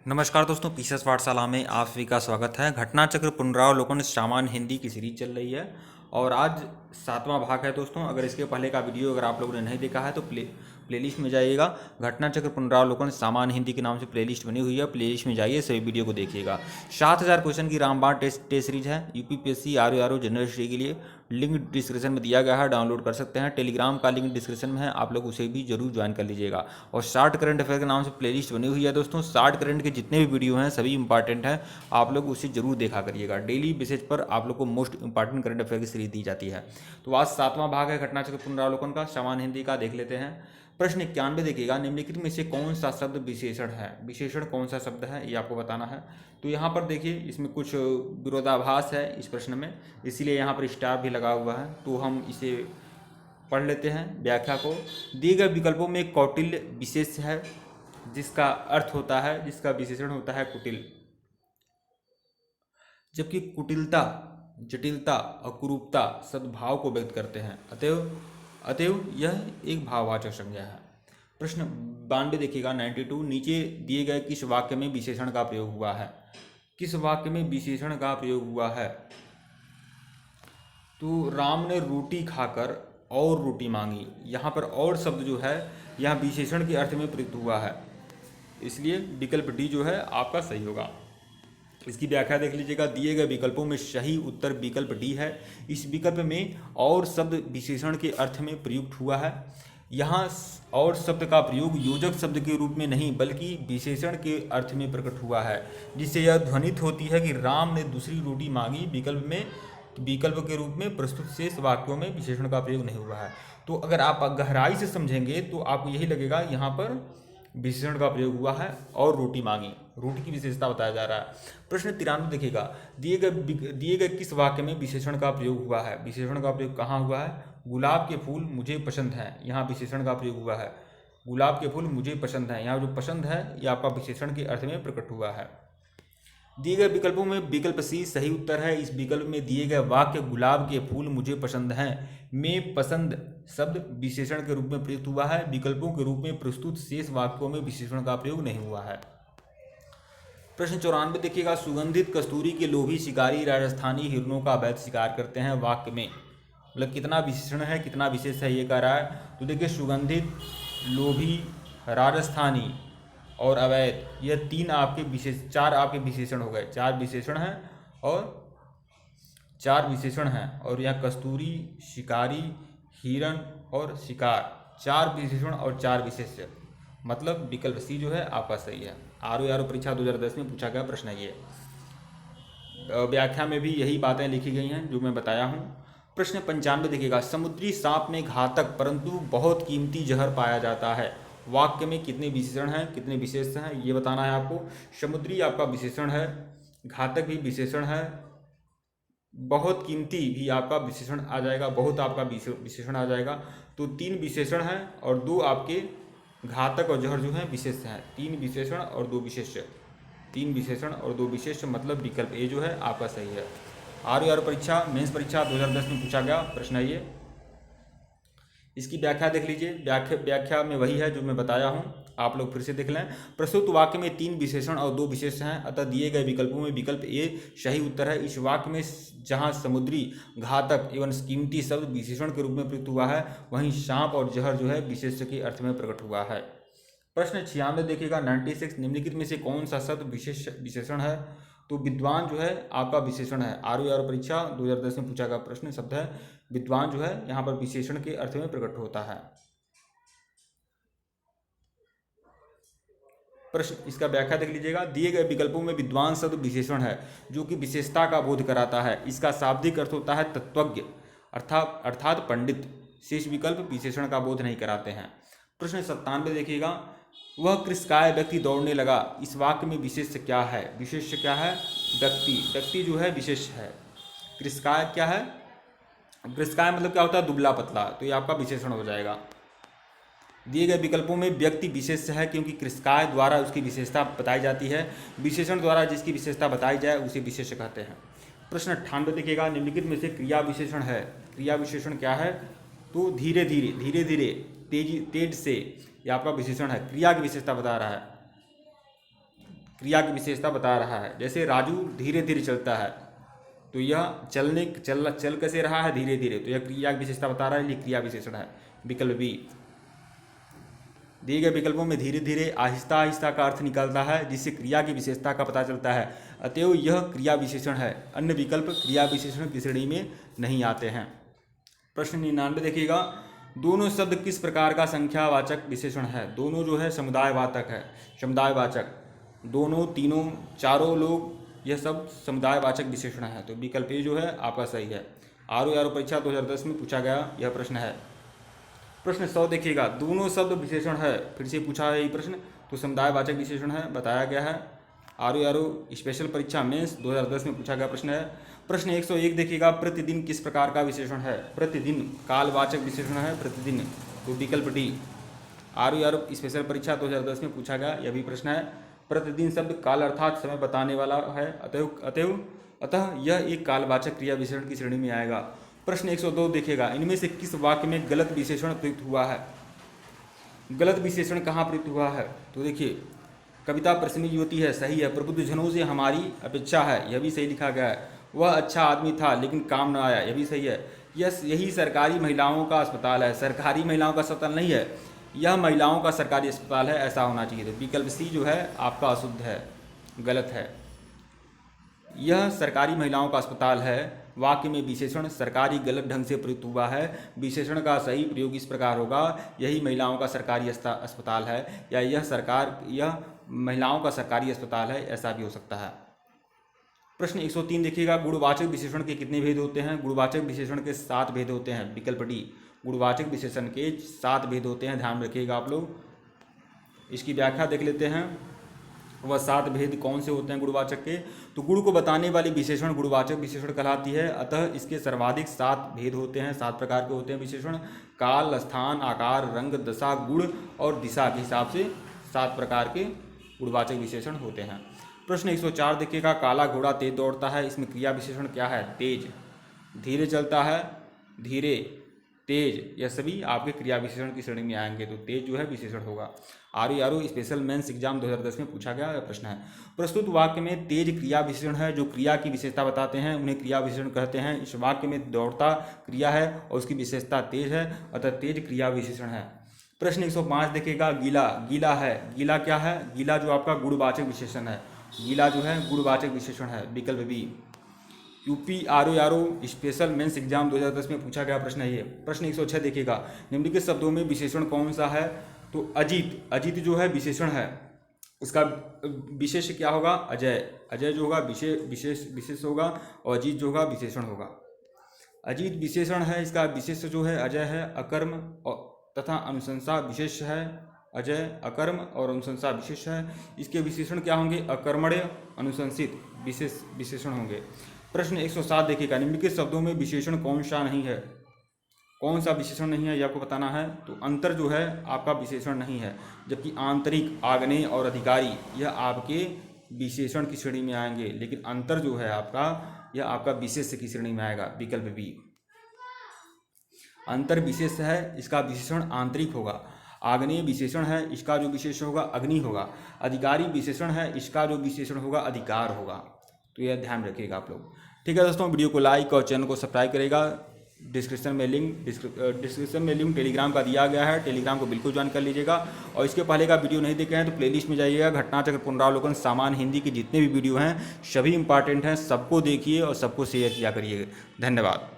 नमस्कार दोस्तों, पीसेस पाठशाला में आप सभी का स्वागत है। घटना चक्र पुनरावलोकन सामान्य हिंदी की सीरीज चल रही है और आज 7वां भाग है दोस्तों। अगर इसके पहले का वीडियो अगर आप लोगों ने नहीं देखा है तो प्लेलिस्ट में जाइएगा। घटना चक्र पुनरावलोकन सामान्य हिंदी के नाम से प्लेलिस्ट बनी हुई है, प्लेलिस्ट में जाइए, सभी वीडियो को देखिएगा। 7000 क्वेश्चन की रामबाण टेस्ट सीरीज है, यूपीपीएससी आरओ जनरल स्टडी के लिए। लिंक डिस्क्रिप्शन में दिया गया है, डाउनलोड कर सकते हैं। टेलीग्राम का लिंक डिस्क्रिप्शन में है, आप लोग उसे भी जरूर ज्वाइन कर लीजिएगा। और शार्ट करंट अफेयर के नाम से प्लेलिस्ट बनी हुई है दोस्तों। शार्ट करंट के जितने भी वीडियो हैं सभी इंपॉर्टेंट हैं, आप लोग उसे जरूर देखा करिएगा। डेली बेसिस पर आप लोग को मोस्ट इंपॉर्टेंट करंट अफेयर की सीरीज दी जाती है। तो आज 7वां भाग है घटना चक्र पुनरावलोकन का, सामान्य हिंदी का, देख लेते हैं। प्रश्न 91 देखिएगा, निम्नलिखित में से कौन सा शब्द विशेषण है? विशेषण कौन सा शब्द है ये आपको बताना है। तो यहाँ पर देखिए, इसमें कुछ विरोधाभास है इस प्रश्न में, इसीलिए यहाँ पर स्टार भी लगा हुआ है। तो हम इसे पढ़ लेते हैं व्याख्या को। दिए गए विकल्पों में कौटिल्य विशेष है, जिसका अर्थ होता है, जिसका विशेषण होता है कुटिल, जबकि कुटिलता, जटिलता और कुरूपता सद्भाव को व्यक्त करते हैं। अतएव यह एक भाववाचक संज्ञा है। प्रश्न 92 देखिएगा, 92, नीचे दिए गए किस वाक्य में विशेषण का प्रयोग हुआ है? किस वाक्य में विशेषण का प्रयोग हुआ है? तो राम ने रोटी खाकर और रोटी मांगी। यहाँ पर और शब्द जो है यहाँ विशेषण के अर्थ में प्रयुक्त हुआ है, इसलिए विकल्प डी जो है आपका सही होगा। इसकी व्याख्या देख लीजिएगा। दिए गए विकल्पों में सही उत्तर विकल्प डी है। इस विकल्प में और शब्द विशेषण के अर्थ में प्रयुक्त हुआ है। यहाँ और शब्द का प्रयोग योजक शब्द के रूप में नहीं बल्कि विशेषण के अर्थ में प्रकट हुआ है, जिससे यह ध्वनित होती है कि राम ने दूसरी रोटी मांगी। विकल्प के रूप में प्रस्तुत शेष वाक्यों में विशेषण का प्रयोग नहीं हुआ है। तो अगर आप गहराई से समझेंगे तो आपको यही लगेगा यहाँ पर विशेषण का प्रयोग हुआ है और रोटी मांगी, रोटी की विशेषता बताया जा रहा है। प्रश्न 93 देखिएगा, दिए गए किस वाक्य में विशेषण का प्रयोग हुआ है? विशेषण का प्रयोग कहाँ हुआ है? गुलाब के फूल मुझे पसंद हैं, यहाँ विशेषण का प्रयोग हुआ है। गुलाब के फूल मुझे पसंद हैं, यहाँ जो पसंद है ये आपका विशेषण के अर्थ में प्रकट हुआ है। दिए गए विकल्पों में विकल्प सी सही उत्तर है। इस विकल्प में दिए गए वाक्य गुलाब के फूल मुझे पसंद हैं में पसंद शब्द विशेषण के रूप में प्रयुक्त हुआ है। विकल्पों के रूप में प्रस्तुत शेष वाक्यों में विशेषण का प्रयोग नहीं हुआ है। प्रश्न 94 देखिएगा, सुगंधित कस्तूरी के लोभी शिकारी राजस्थानी हिरणों का अवैध शिकार करते हैं। वाक्य में मतलब कितना विशेषण है कितना विशेष है ये कह रहा है। तो देखिए, सुगंधित, लोभी, राजस्थानी और अवैध, यह चार आपके विशेषण हो गए। चार विशेषण हैं और यह कस्तूरी, शिकारी, हिरण और शिकार, चार विशेषण और चार विशेष्य, मतलब विकल्प सी जो है आपका सही है। आरओ परीक्षा 2010 में पूछा गया प्रश्न है ये। व्याख्या में भी यही बातें लिखी गई हैं जो मैं बताया हूँ। प्रश्न 95 देखिएगा, समुद्री सांप में घातक परंतु बहुत कीमती जहर पाया जाता है। वाक्य में कितने विशेषण हैं कितने विशेष हैं ये बताना है आपको। समुद्री आपका विशेषण है, घातक भी विशेषण है, बहुत कीमती भी आपका विशेषण आ जाएगा, बहुत आपका विशेषण आ जाएगा। तो 3 विशेषण हैं और 2 आपके घातक और जहर जो हैं विशेष हैं। 3 विशेषण और 2 विशेष्य, 3 विशेषण और 2 विशेष्य, मतलब विकल्प ए जो है आपका सही है। आरओ परीक्षा मेंस परीक्षा 2010 में पूछा गया प्रश्न है ये। इसकी व्याख्या देख लीजिए। व्याख्या में वही है जो मैं बताया हूँ, आप लोग फिर से देख लें। प्रस्तुत वाक्य में 3 विशेषण और 2 विशेष हैं, अतः दिए गए विकल्पों में विकल्प ए सही उत्तर है। इस वाक्य में जहाँ समुद्री, घातक एवं कीमती शब्द विशेषण के रूप में प्रयुक्त हुआ है, वहीं सांप और जहर जो है विशेष्य के अर्थ में प्रकट हुआ है। प्रश्न 96 देखिएगा, 96, निम्नलिखित में से कौन सा शब्द विशेषण है? तो विद्वान जो है आपका विशेषण है। आरओ परीक्षा 2010 में पूछा गया प्रश्न शब्द है विद्वान जो है यहाँ पर विशेषण के अर्थ में प्रकट होता है। प्रश्न इसका व्याख्या देख लीजिएगा। दिए गए विकल्पों में विद्वान शब्द विशेषण है जो कि विशेषता का बोध कराता है। इसका शाब्दिक अर्थ होता है तत्वज्ञ अर्थात पंडित। शेष विकल्प विशेषण का बोध नहीं कराते हैं। प्रश्न 97 देखिएगा, वह कृषकाय व्यक्ति दौड़ने लगा। इस वाक्य में विशेष्य क्या है? विशेष्य क्या है? व्यक्ति जो है विशेष है। कृषकाय क्या है? कृषकाय मतलब क्या होता है? दुबला पतला, तो ये आपका विशेषण हो जाएगा। दिए गए विकल्पों में व्यक्ति विशेष है क्योंकि कृषकाय द्वारा उसकी विशेषता बताई जाती है। विशेषण द्वारा जिसकी विशेषता बताई जाए उसे विशेष कहते हैं। प्रश्न 98 देखिएगा, निम्नलिखित में से क्रिया विशेषण है। क्रिया विशेषण क्या है? तो धीरे धीरे, तेज से, ये आपका विशेषण है। क्रिया की विशेषता बता रहा है। क्रिया की विशेषता बता रहा है। जैसे राजू धीरे धीरे चलता है, तो यह चल कैसे रहा है, धीरे धीरे, तो यह क्रिया की विशेषता बता रहा है, ये क्रिया विशेषण है। विकल्प बी। दिए गए विकल्पों में धीरे धीरे, आहिस्ता आहिस्ता का अर्थ निकलता है, जिससे क्रिया की विशेषता का पता चलता है, अतएव यह क्रिया विशेषण है। अन्य विकल्प क्रिया विशेषण की श्रेणी में नहीं आते हैं। प्रश्न 99 देखिएगा, दोनों शब्द किस प्रकार का संख्यावाचक विशेषण है। दोनों जो है समुदायवाचक है, समुदायवाचक, दोनों, तीनों, चारों लोग, यह सब समुदायवाचक विशेषण है। तो विकल्प ए जो है आपका सही है। आरओ परीक्षा 2010 में पूछा गया यह प्रश्न है। प्रश्न 100 देखिएगा, दोनों शब्द विशेषण है, फिर से पूछा है ये प्रश्न, तो समुदायवाचक विशेषण है, बताया गया है। आरओ स्पेशल परीक्षा मेंस 2010 में पूछा गया प्रश्न है। प्रश्न 101 देखिएगा, प्रतिदिन किस प्रकार का विशेषण है। प्रतिदिन कालवाचक विशेषण है, प्रतिदिन, तो विकल्प डी। आरओ स्पेशल परीक्षा 2010 में पूछा गया यह भी प्रश्न है। प्रतिदिन शब्द काल अर्थात समय बताने वाला है, अतः यह एक कालवाचक क्रिया विशेषण की श्रेणी में आएगा। प्रश्न 102 देखिएगा, इनमें से किस वाक्य में गलत विशेषण प्रयुक्त हुआ है। गलत विशेषण कहाँ प्रयुक्त हुआ है, तो देखिए, कविता प्रसन्नी युवती है, सही है। प्रबुद्ध जनों से हमारी अपेक्षा है, यह भी सही लिखा गया है। वह अच्छा आदमी था लेकिन काम न आया, यह भी सही है। यही सरकारी महिलाओं का अस्पताल है, सरकारी महिलाओं का अस्पताल नहीं है, यह महिलाओं का सरकारी अस्पताल है, ऐसा होना चाहिए। तो विकल्प सी जो है आपका अशुद्ध है, गलत है। यह सरकारी महिलाओं का अस्पताल है, वाक्य में विशेषण सरकारी गलत ढंग से प्रयुक्त हुआ है। विशेषण का सही प्रयोग इस प्रकार होगा, यही महिलाओं का सरकारी अस्पताल है, या यह महिलाओं का सरकारी अस्पताल है, ऐसा भी हो सकता है। प्रश्न 103 देखिएगा, गुणवाचक विशेषण के कितने भेद होते हैं। गुणवाचक विशेषण के 7 भेद होते हैं, विकल्प डी। गुणवाचक विशेषण के 7 भेद होते हैं, ध्यान रखिएगा आप लोग। इसकी व्याख्या देख लेते हैं, वह 7 भेद कौन से होते हैं गुणवाचक के। तो गुण को बताने वाली विशेषण गुणवाचक विशेषण कहलाती है, अतः इसके सर्वाधिक 7 भेद होते हैं, 7 प्रकार के होते हैं विशेषण। काल, स्थान, आकार, रंग, दशा, गुण और दिशा के हिसाब से 7 प्रकार के गुणवाचक विशेषण होते हैं। प्रश्न 104 देखिएगा, काला घोड़ा तेज दौड़ता है, इसमें क्रिया विशेषण क्या है, तेज। धीरे चलता है, धीरे, तेज, यह सभी आपके क्रिया विशेषण की श्रेणी में आएंगे, तो तेज जो है विशेषण होगा। आरओ स्पेशल मेंस एग्जाम 2010 में पूछा गया प्रश्न है। प्रस्तुत वाक्य में तेज क्रिया विशेषण है, जो क्रिया की विशेषता बताते हैं उन्हें क्रिया विशेषण कहते हैं। इस वाक्य में दौड़ता क्रिया है और उसकी विशेषता तेज है, अतः तेज क्रिया विशेषण है। प्रश्न 105 देखेगा, गीला, गीला है, गीला क्या है, गीला जो आपका गुणवाचक विशेषण है, गीला जो है गुणवाचक विशेषण है, विकल्प B. UP RO special mains exam 2010 में पूछा गया प्रश्न है ये। प्रश्न 106 देखिएगा, निम्नलिखित शब्दों में विशेषण कौन सा है, तो अजीत, अजीत जो है विशेषण है, उसका विशेष क्या होगा, अजय, अजय जो होगा विशेष होगा, और अजीत जो होगा विशेषण होगा। अजीत विशेषण है, इसका विशेष जो है अजय है, अकर्म तथा अनुशंसा विशेष है, अजय अकर्म और अनुशंसा विशेष है। इसके विशेषण क्या होंगे, अकर्मण्य, अनुशंसित विशेषण होंगे। प्रश्न 107 देखिएगा, निम्नलिखित शब्दों में विशेषण कौन सा नहीं है, कौन सा विशेषण नहीं है, यह आपको बताना है। तो अंतर जो है आपका विशेषण नहीं है, जबकि आंतरिक, आग्नेय और अधिकारी यह आपके विशेषण की श्रेणी में आएंगे, लेकिन अंतर जो है आपका यह आपका विशेष की श्रेणी में आएगा, विकल्प बी। अंतर विशेष है, इसका विशेषण आंतरिक होगा। आग्नेय विशेषण है, इसका जो विशेषण होगा अग्नि होगा। अधिकारी विशेषण है, इसका जो विशेषण होगा अधिकार होगा। तो यह ध्यान रखिएगा आप लोग। ठीक है दोस्तों, वीडियो को लाइक और चैनल को सब्सक्राइब करेगा। डिस्क्रिप्शन में लिंक टेलीग्राम का दिया गया है, टेलीग्राम को बिल्कुल ज्वाइन कर लीजिएगा। और इसके पहले का वीडियो नहीं देखे हैं तो प्लेलिस्ट में जाइएगा, घटनाचक्र, पुनरावलोकन, सामान्य हिंदी के जितने भी वीडियो हैं सभी इंपॉर्टेंट हैं, सबको देखिए और सबको शेयर किया करिए। धन्यवाद।